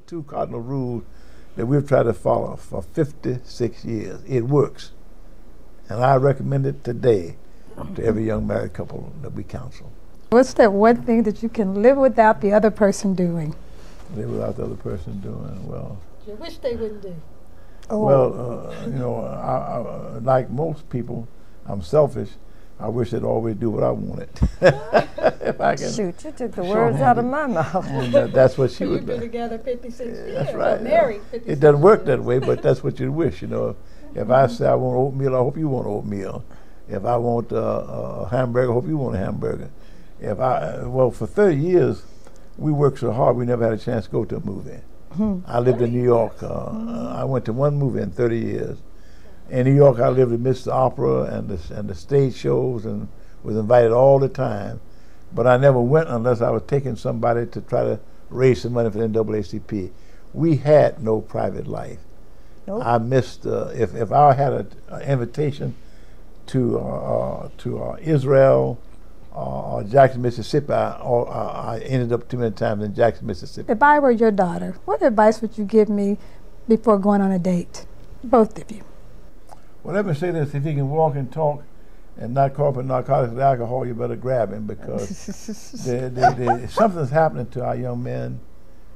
two cardinal rules that we've tried to follow for 56 years. It works. And I recommend it today to every young married couple that we counsel. What's that one thing that you can live without the other person doing? Live without the other person doing, well. You wish they wouldn't do. Oh. Well, you know, I, like most people, I'm selfish. I wish they'd always do what I wanted. If I can. Shoot, you took the words out of my mouth. That's what she So would you've been together 56 years. That's right. Married 56 It doesn't work that way, but that's what you wish, you know. If I say I want oatmeal, I hope you want oatmeal. If I want a hamburger, I hope you want a hamburger. If well, for 30 years, we worked so hard, we never had a chance to go to a movie. I lived in New York. I went to one movie in 30 years. In New York, I lived amidst the opera and the stage shows and was invited all the time. But I never went unless I was taking somebody to try to raise some money for the NAACP. We had no private life. Nope. I missed, if I had an invitation to Israel or Jackson, Mississippi, I ended up too many times in Jackson, Mississippi. If I were your daughter, what advice would you give me before going on a date? Both of you. Well, let me say this, if he can walk and talk and not call up narcotics and alcohol, you better grab him, because something's happening to our young men.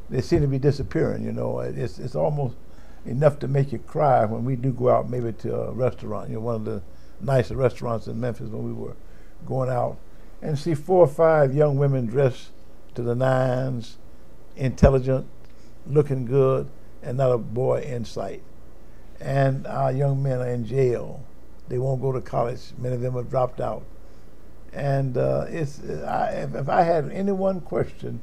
They seem to be disappearing, you know. It's almost enough to make you cry when we do go out maybe to a restaurant, you know, one of the nicer restaurants in Memphis when we were going out, and see 4 or 5 young women dressed to the nines, intelligent, looking good, and not a boy in sight. And our young men are in jail. They won't go to college. Many of them have dropped out. And if I had any one question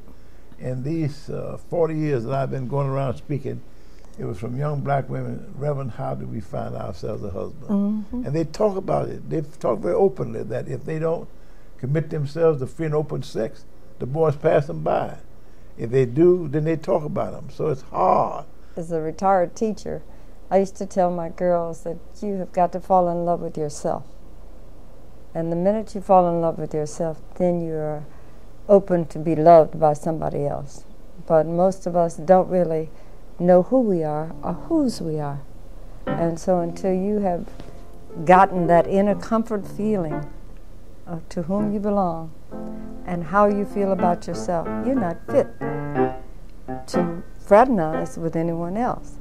in these 40 years that I've been going around speaking, it was from young black women, Reverend, how do we find ourselves a husband? Mm-hmm. And they talk about it. They talk very openly that if they don't commit themselves to free and open sex, the boys pass them by. If they do, then they talk about them. So it's hard. As a retired teacher, I used to tell my girls that you have got to fall in love with yourself. And the minute you fall in love with yourself, then you are open to be loved by somebody else. But most of us don't really know who we are or whose we are. And so until you have gotten that inner comfort feeling of to whom you belong and how you feel about yourself, you're not fit to fraternize with anyone else.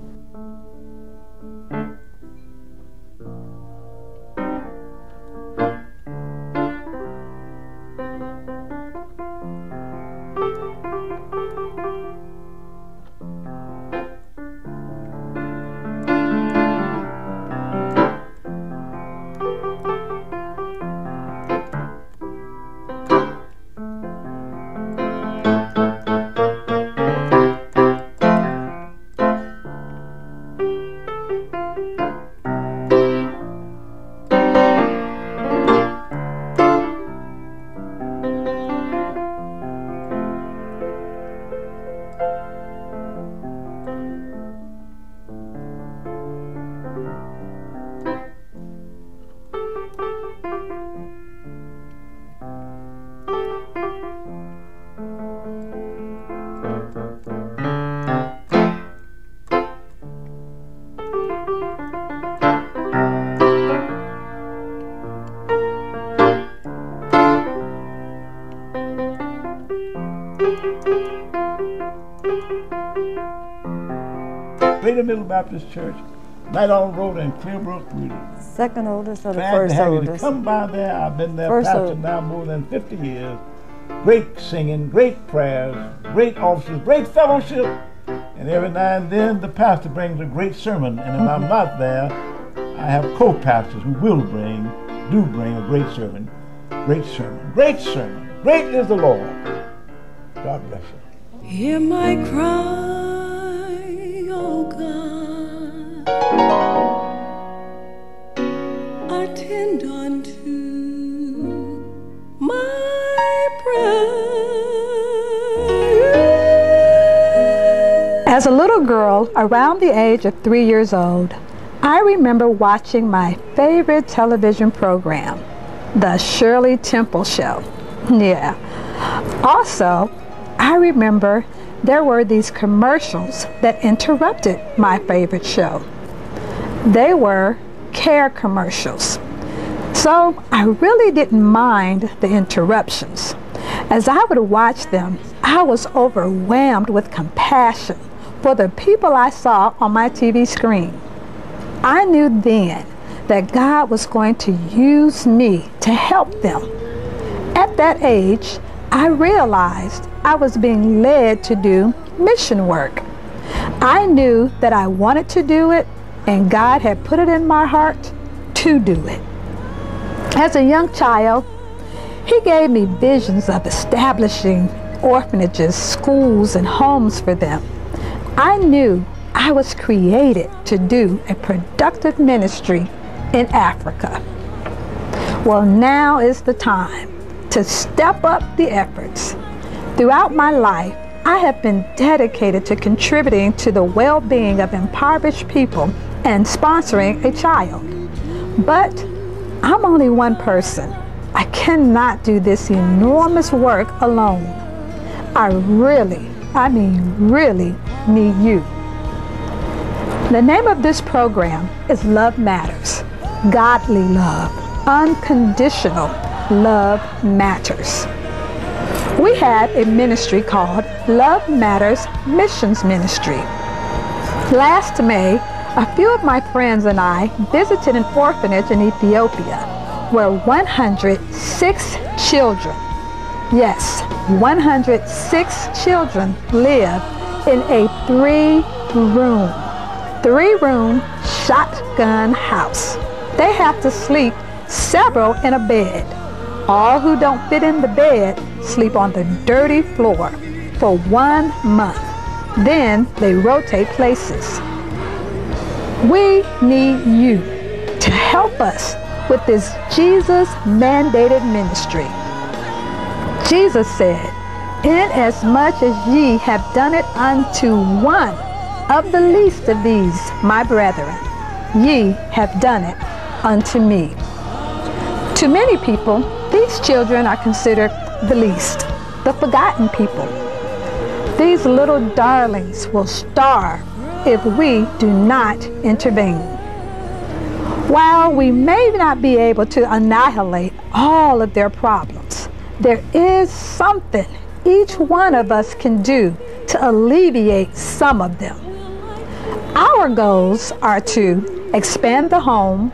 Greater Middle Baptist Church, Night on Road in Clearbrook. Second oldest or the Glad first to have you to oldest? come by there. I've been there pastor now more than 50 years. Great singing, great prayers, great offices, great fellowship. And every now and then the pastor brings a great sermon. And if I'm not there, I have co-pastors who do bring a great sermon. Great sermon, great sermon. Great is the Lord. God bless you. Hear my cry, oh God. Attend unto my prayer. As a little girl, around the age of 3 years old, I remember watching my favorite television program, The Shirley Temple Show. Yeah. Also, I remember there were these commercials that interrupted my favorite show. They were care commercials. So I really didn't mind the interruptions. As I would watch them, I was overwhelmed with compassion for the people I saw on my TV screen. I knew then that God was going to use me to help them. At that age, I realized I was being led to do mission work. I knew that I wanted to do it, and God had put it in my heart to do it. As a young child, He gave me visions of establishing orphanages, schools, and homes for them. I knew I was created to do a productive ministry in Africa. Well, now is the time to step up the efforts. Throughout my life, I have been dedicated to contributing to the well-being of impoverished people and sponsoring a child. But I'm only one person. I cannot do this enormous work alone. I really need you. The name of this program is Love Matters. Godly love, unconditional love matters. We have a ministry called Love Matters Missions Ministry. Last May, a few of my friends and I visited an orphanage in Ethiopia where 106 children, yes, 106 children live in a three-room shotgun house. They have to sleep several in a bed. All who don't fit in the bed sleep on the dirty floor for 1 month. Then they rotate places. We need you to help us with this Jesus-mandated ministry. Jesus said, "Inasmuch as ye have done it unto one of the least of these, my brethren, ye have done it unto me." To many people, these children are considered the least, the forgotten people. These little darlings will starve if we do not intervene. While we may not be able to annihilate all of their problems, there is something each one of us can do to alleviate some of them. Our goals are to expand the home,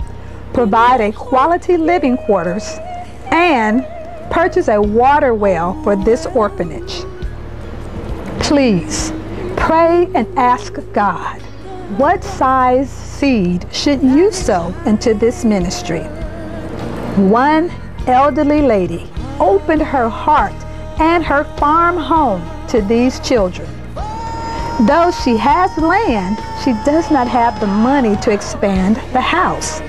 provide a quality living quarters, and purchase a water well for this orphanage. Please pray and ask God, what size seed should you sow into this ministry? One elderly lady opened her heart and her farm home to these children. Though she has land, she does not have the money to expand the house.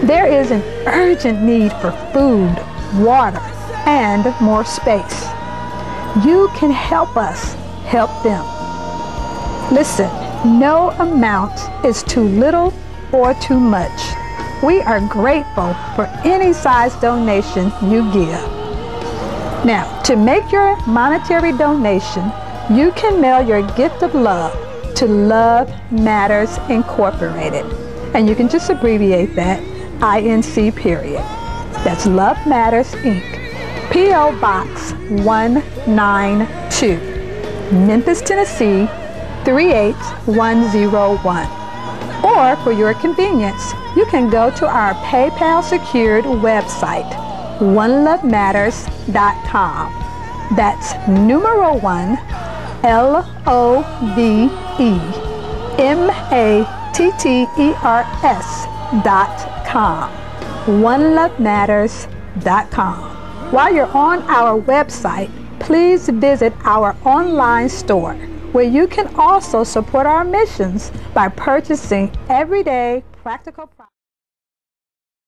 There is an urgent need for food, water, and more space. You can help us help them. Listen, no amount is too little or too much. We are grateful for any size donation you give. Now, to make your monetary donation, you can mail your gift of love to Love Matters Incorporated. And you can just abbreviate that, INC period. That's Love Matters Inc. P.O. Box 192, Memphis, Tennessee 38101. Or for your convenience, you can go to our PayPal secured website, onelovematters.com. That's numero 1, LOVEMATTERS.com. onelovematters.com. While you're on our website, please visit our online store, where you can also support our missions by purchasing everyday practical products.